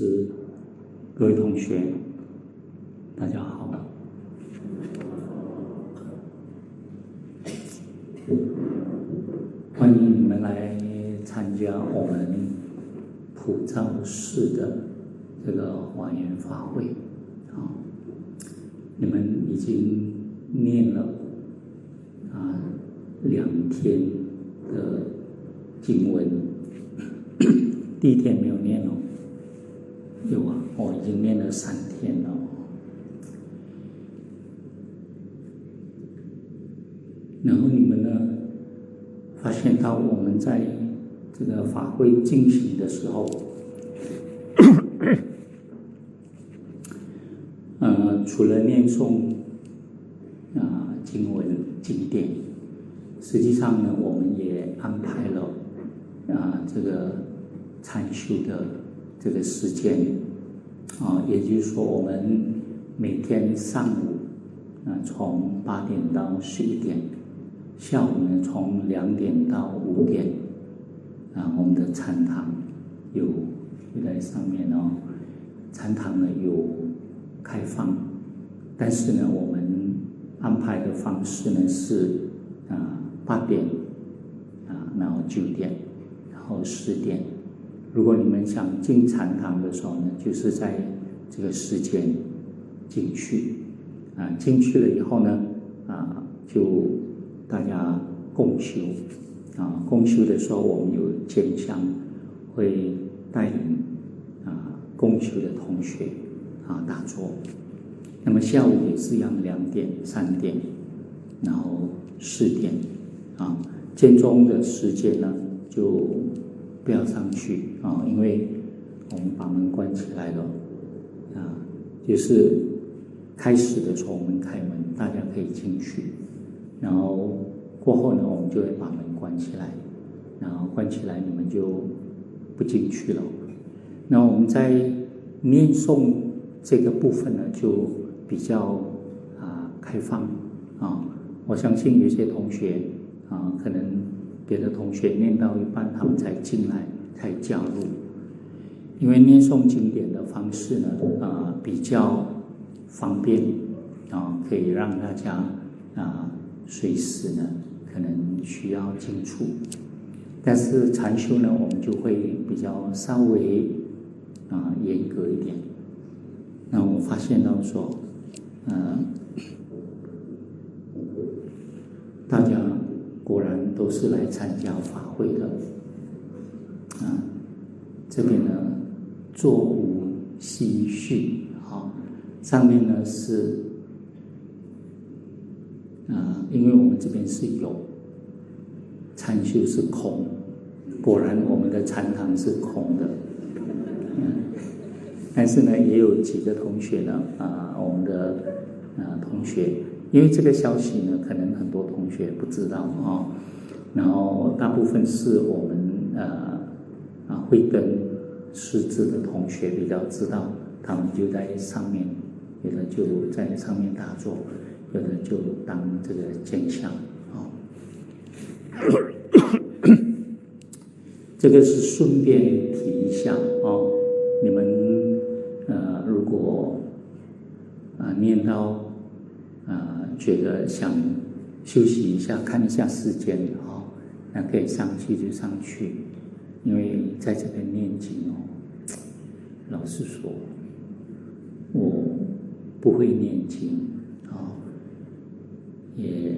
师、各位同学，大家好。欢迎你们来参加我们普照寺的这个华严法会。你们已经念了2天的经文，第一天没有念哦，有啊，我已经念了3天了。然后你们呢，发现到我们在这个法会进行的时候，除了念诵经文经典，实际上呢，我们也安排了这个禅修的这个时间也就是说，我们每天上午从8点到11点，下午呢从2点到5点我们的禅堂有在上面禅堂呢有开放，但是呢，我们安排的方式呢是8点然后9点，然后10点。如果你们想进禅堂的时候呢，就是在这个时间进去进去了以后呢就大家共修共修的时候，我们有监香会带领共修的同学打坐。那么下午也是一样，2点、3点，然后4点间中的时间呢就不要上去因为我们把门关起来了就是开始的时候我们开门，大家可以进去，然后过后呢，我们就会把门关起来，然后关起来你们就不进去了。那我们在念诵这个部分呢，就比较开放我相信有些同学可能别的同学念到一半，他们才进来才加入。因为念诵经典的方式呢比较方便可以让大家随时呢可能需要进出。但是禅修呢，我们就会比较稍微严格一点。那我发现到说大家果然都是来参加法会的这边呢座无虚序上面呢是因为我们这边是有，禅修是空，果然我们的禅堂是空的但是呢也有几个同学呢我们的同学，因为这个消息呢可能很多同学不知道然后大部分是我们慧根师资的同学比较知道，他们就在上面，有的就在上面打坐，有的就当这个监香这个是顺便提一下你们如果念到觉得想休息一下，看一下时间那可以上去就上去。因为在这边念经老实说我不会念经也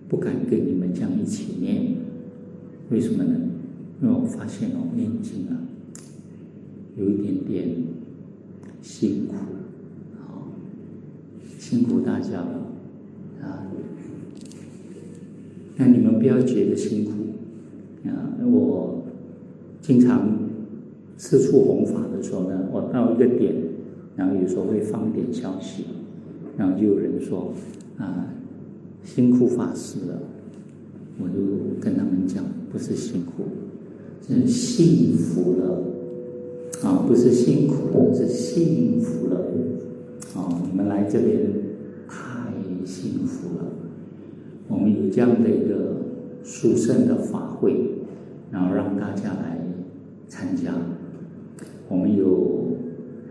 不敢跟你们这样一起念。为什么呢？因为我发现念经有一点点辛苦辛苦大家了那你们不要觉得辛苦我经常四处弘法的时候呢，我到一个点，然后有时候会放点消息，然后就有人说辛苦法师了，我就跟他们讲，不是辛苦，是幸福了不是辛苦了，是幸福了你们来这边太幸福了，我们有这样的一个殊胜的法会，然后让大家来参加。我们有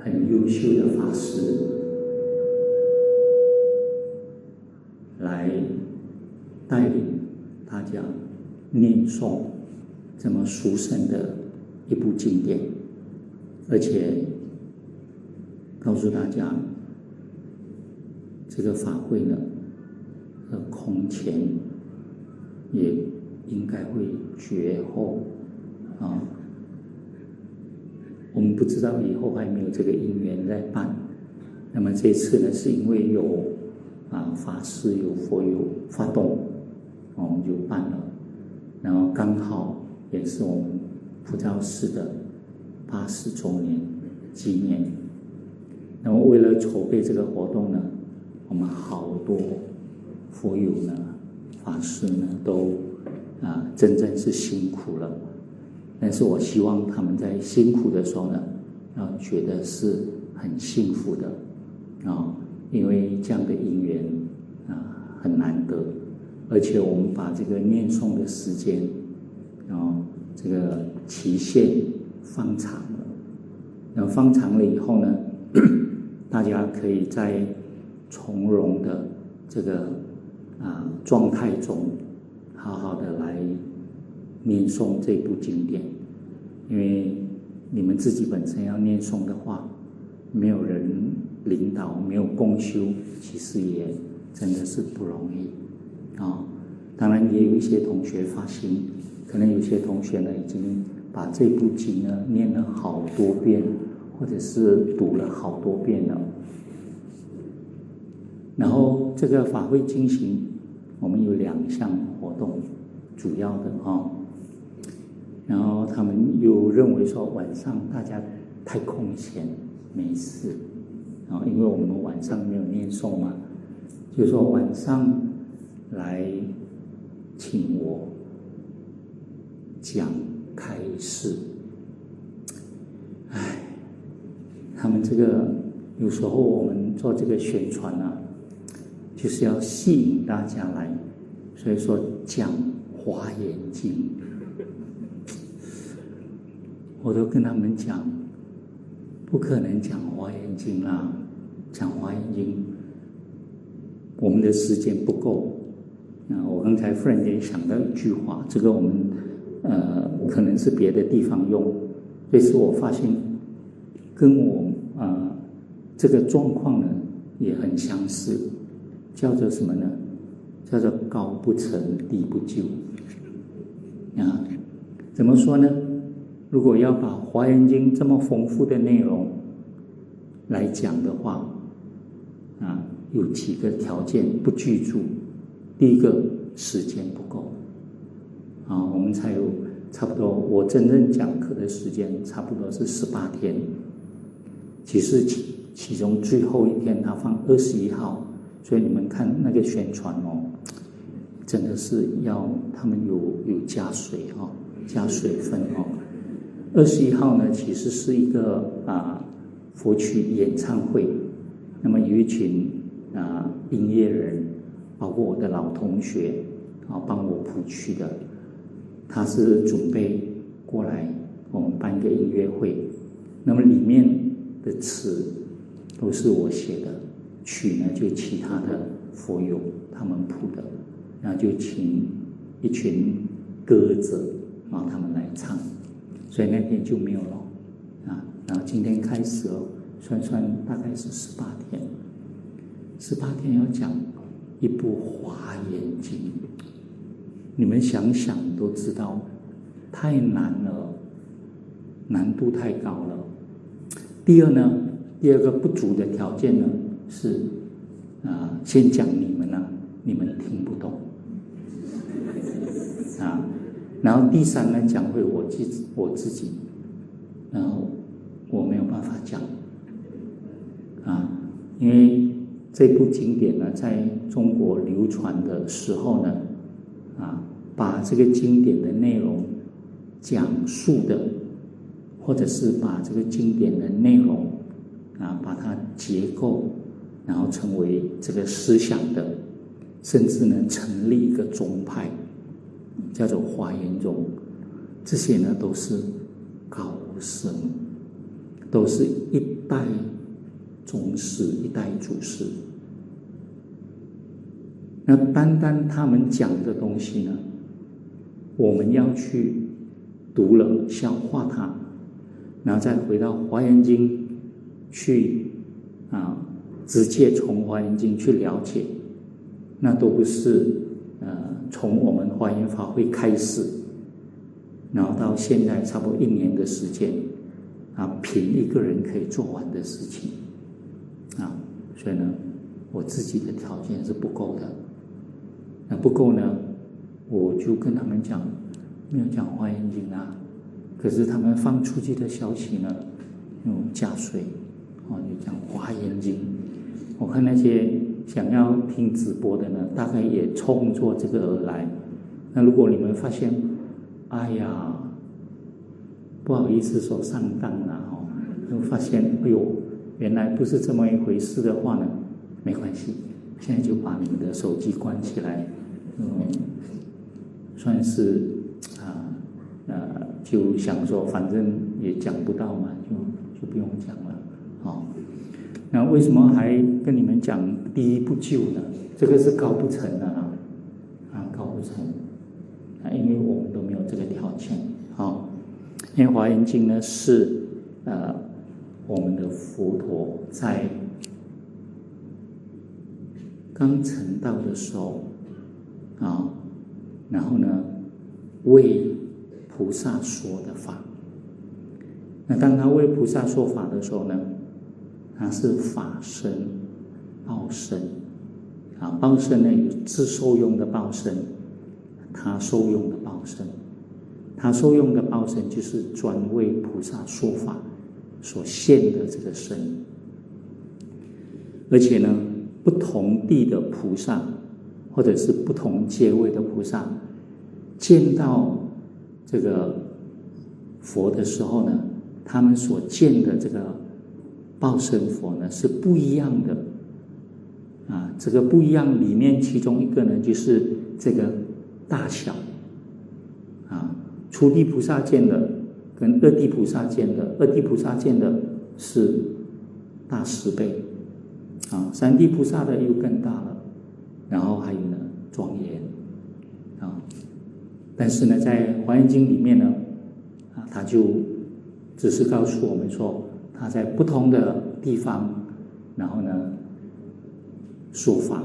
很优秀的法师来带领大家念诵这么殊胜的一部经典，而且告诉大家，这个法会呢，空前也应该会绝后啊。我们不知道以后还没有这个因缘在办，那么这次呢，是因为有法师有佛友发动，我们就办了，然后刚好也是我们普照寺的80周年纪念。那么为了筹备这个活动呢，我们好多佛友呢、法师呢都真正是辛苦了。但是我希望他们在辛苦的时候呢，要觉得是很幸福的因为这样的因缘很难得，而且我们把这个念诵的时间这个期限放长了，然后放长了以后呢，大家可以在从容的这个状态中，好好的来念诵这部经典。因为你们自己本身要念诵的话，没有人领导，没有共修，其实也真的是不容易当然也有一些同学发心，可能有些同学呢已经把这部经呢念了好多遍，或者是读了好多遍了。然后这个法会进行，我们有2项活动，主要的然后他们又认为说晚上大家太空闲没事因为我们晚上没有念诵嘛，就说晚上来请我讲开示。他们这个有时候我们做这个宣传就是要吸引大家来，所以说讲华严经，我都跟他们讲，不可能讲华严经啦，讲华严经，我们的时间不够。我刚才忽然间想到一句话，这个我们可能是别的地方用，这次我发现跟我这个状况呢也很相似，叫做什么呢？叫做高不成低不就怎么说呢？如果要把华严经这么丰富的内容来讲的话有几个条件不具足。第一个，时间不够我们才有差不多，我真正讲课的时间差不多是18天，其实其中最后一天他放21号，所以你们看那个宣传真的是要他们有加水加水分21号呢，其实是一个佛曲演唱会，那么有一群音乐人，包括我的老同学帮我谱曲的，他是准备过来我们办一个音乐会，那么里面的词都是我写的，曲呢就其他的佛友他们谱的，然后就请一群歌者他们来唱，所以那天就没有了然后今天开始算大概是18天，18天要讲一部华严经，你们想想都知道太难了，难度太高了。第二个不足的条件呢是先讲你们你们听不懂然后第3呢讲会我自己，然后我没有办法讲因为这部经典呢在中国流传的时候呢把这个经典的内容讲述的，或者是把这个经典的内容把它结构，然后成为这个思想的，甚至呢成立一个宗派叫做华严宗，这些呢都是高僧都是一代宗师，一代祖师。那单单他们讲的东西呢，我们要去读了消化它，然后再回到《华严经》去直接从《华严经》去了解，那都不是从我们华严法会开始，然后到现在差不多1年的时间凭一个人可以做完的事情所以呢，我自己的条件是不够的。那不够呢，我就跟他们讲，没有讲《华严经》可是他们放出去的消息呢，加税就讲《华严经》。我看那些想要听直播的呢，大概也冲着这个而来。那如果你们发现，哎呀，不好意思说上当了就发现原来不是这么一回事的话呢，没关系，现在就把你们的手机关起来，算是就想说反正也讲不到嘛，就不用讲了那为什么还跟你们讲第一不就呢？这个是高不成的高不成因为我们都没有这个条件因为《华严经》呢是我们的佛陀在刚成道的时候然后呢为菩萨说的法。那当他为菩萨说法的时候呢，他是法身、报身报身呢有自受用的报身，他受用的报身。他受用的报身就是专为菩萨说法所现的这个身。而且呢，不同地的菩萨或者是不同阶位的菩萨见到这个佛的时候呢，他们所见的这个报身佛呢是不一样的这个不一样里面其中一个呢就是这个大小初地菩萨见的跟二地菩萨见的，二地菩萨见的是大10倍三地菩萨的又更大了，然后还有呢庄严但是呢在《华严经》里面呢他就只是告诉我们说他在不同的地方然后呢说法。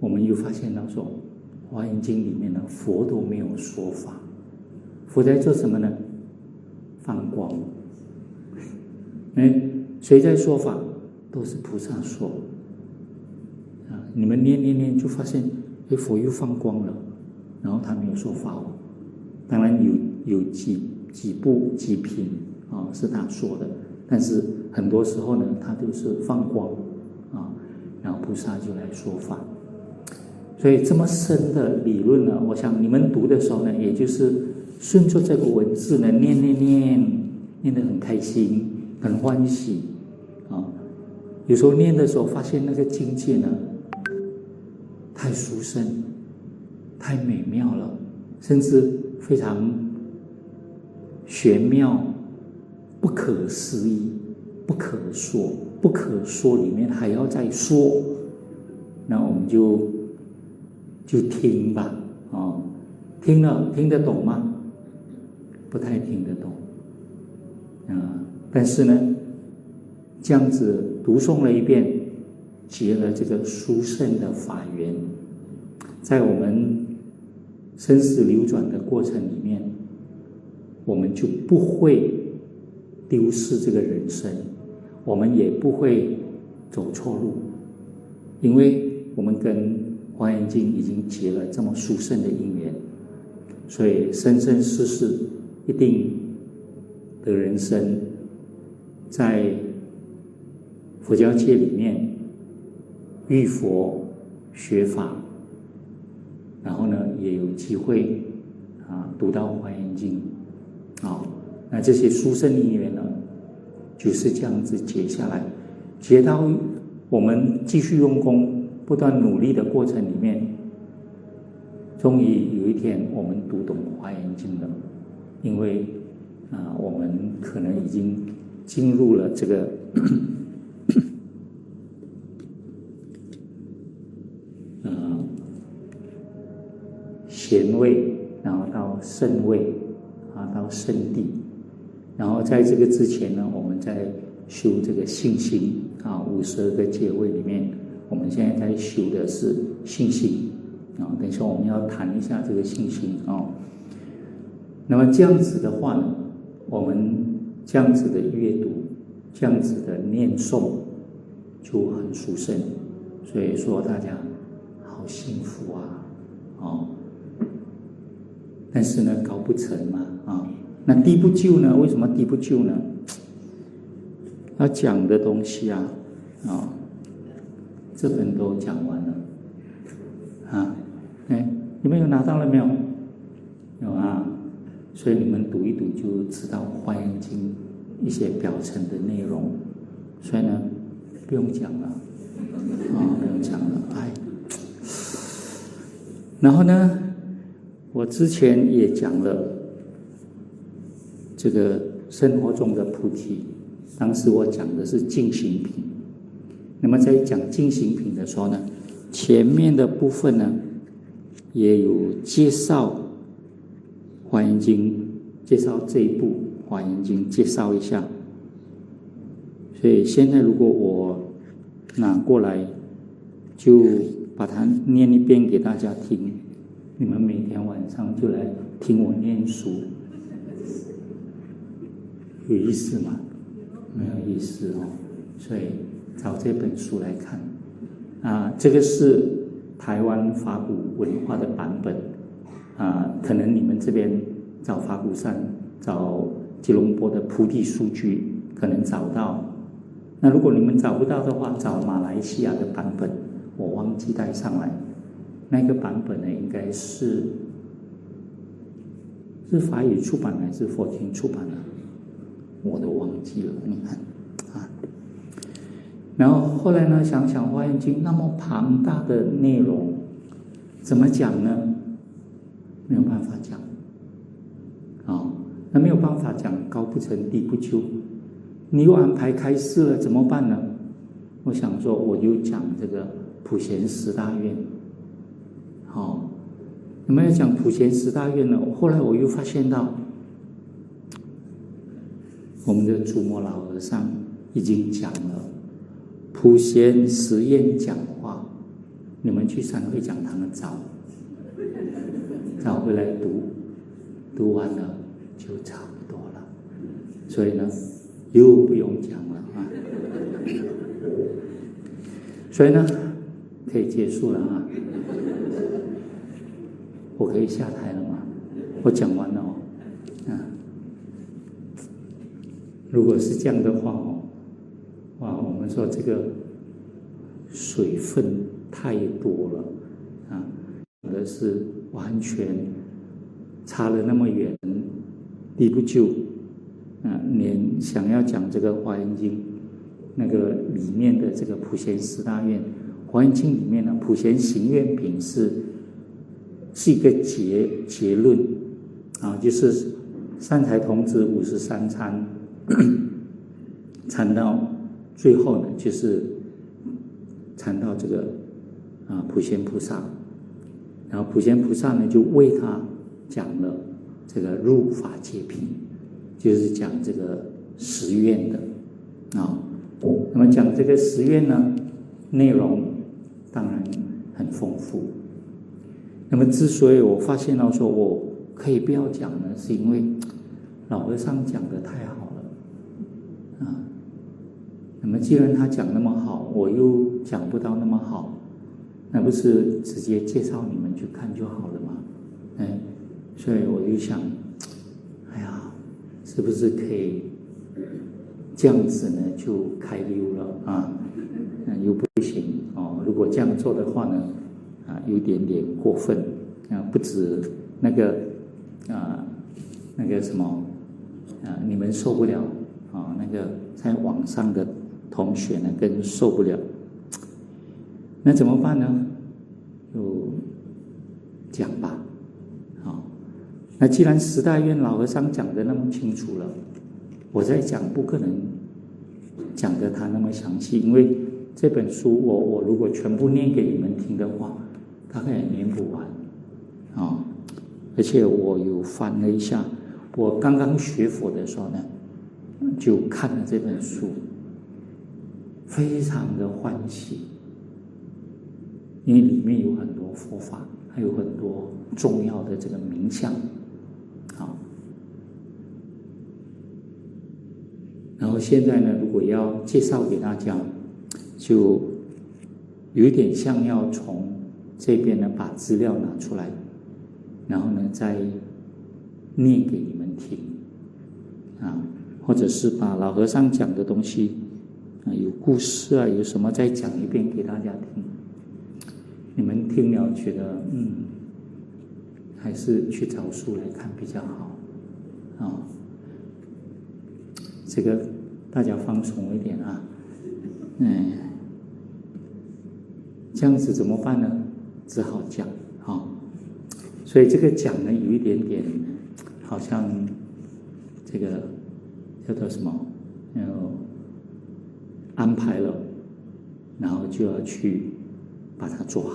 我们又发现到说《华严经》里面呢佛都没有说法，佛在做什么呢？放光谁在说法？都是菩萨说你们念就发现佛又放光了，然后他没有说法当然有几部几品是他说的，但是很多时候呢他都是放光然后菩萨就来说法。所以这么深的理论呢，我想你们读的时候呢，也就是顺着这个文字呢念得很开心很欢喜有时候念的时候发现那个境界呢太殊胜太美妙了，甚至非常玄妙不可思议不可说，不可说里面还要再说，那我们就听吧听了听得懂吗？不太听得懂但是呢这样子读诵了一遍，结了这个殊胜的法缘，在我们生死流转的过程里面，我们就不会丢失这个人生，我们也不会走错路，因为我们跟华严经已经结了这么殊胜的因缘，所以生生世世一定的人生，在佛教界里面遇佛学法，然后呢也有机会读到华严经那这些殊胜因缘呢就是这样子结下来，结到我们继续用功不断努力的过程里面，终于有一天我们读懂华严经了。因为我们可能已经进入了这个贤位，然后到圣位到圣地，然后在这个之前呢，我们在修这个信心52个阶位里面，我们现在在修的是信心等一下我们要谈一下这个信心那么这样子的话呢，我们这样子的阅读，这样子的念诵就很殊胜，所以说大家好幸福但是呢高不成嘛那低不就呢？为什么低不就呢？要讲的东西这本都讲完了你们有拿到了没有？有所以你们读一读就知道《华严经》一些表层的内容，所以呢不用讲了不用讲了然后呢，我之前也讲了这个生活中的菩提，当时我讲的是净行品。那么在讲净行品的时候呢，前面的部分呢也有介绍华严经，介绍这一部华严经，介绍一下。所以现在如果我拿过来就把它念一遍给大家听，你们每天晚上就来听我念书，有意思吗？没有意思所以找这本书来看这个是台湾法鼓文化的版本可能你们这边找法鼓山，找吉隆坡的菩提数据可能找到，那如果你们找不到的话，找马来西亚的版本，我忘记带上来。那个版本呢，应该是法语出版还是佛经出版我都忘记了，你看然后后来呢，想想《华严经》那么庞大的内容，怎么讲呢？没有办法讲那没有办法讲，高不成低不就，你又安排开示了，怎么办呢？我想说，我就讲这个普贤十大愿那么要讲普贤十大愿呢，后来我又发现到我们的祖母老和尚已经讲了普贤十愿讲话，你们去三会讲堂找回来读完了就差不多了，所以呢又不用讲了所以呢可以结束了我可以下台了吗？我讲完了如果是这样的话我们说这个水分太多了有的是完全差了那么远，低不就连想要讲这个《华严经》那个里面的这个普贤十大愿，《华严经》里面呢，普贤行愿品是一个结论就是三台童子53参参到最后呢，就是参到这个普贤菩萨，然后普贤菩萨呢就为他讲了这个入法界品，就是讲这个十愿的那么讲这个十愿呢，内容当然很丰富。那么之所以我发现到说我可以不要讲呢，是因为老和尚讲的太好了那么既然他讲那么好，我又讲不到那么好，那不是直接介绍你们去看就好了吗？所以我就想是不是可以这样子呢就开溜了又不行如果这样做的话呢有点过分不止那个什么你们受不了那个在网上的同学呢更受不了，那怎么办呢？就讲吧那既然十大愿老和尚讲的那么清楚了，我再讲不可能讲的他那么详细，因为这本书我如果全部念给你们听的话，大概也念不完啊。而且我有翻了一下，我刚刚学佛的时候呢，就看了这本书，非常的欢喜，因为里面有很多佛法，还有很多重要的这个名相，好。然后现在呢，如果要介绍给大家，就有一点像要从这边呢把资料拿出来，然后呢再念给你们听啊，或者是把老和尚讲的东西啊，有故事啊，有什么再讲一遍给大家听。你们听了觉得还是去找书来看比较好啊。这个大家放松一点啊，这样子怎么办呢？只好讲啊。所以这个讲呢，有一点点好像这个叫做什么？安排了，然后就要去把它做好。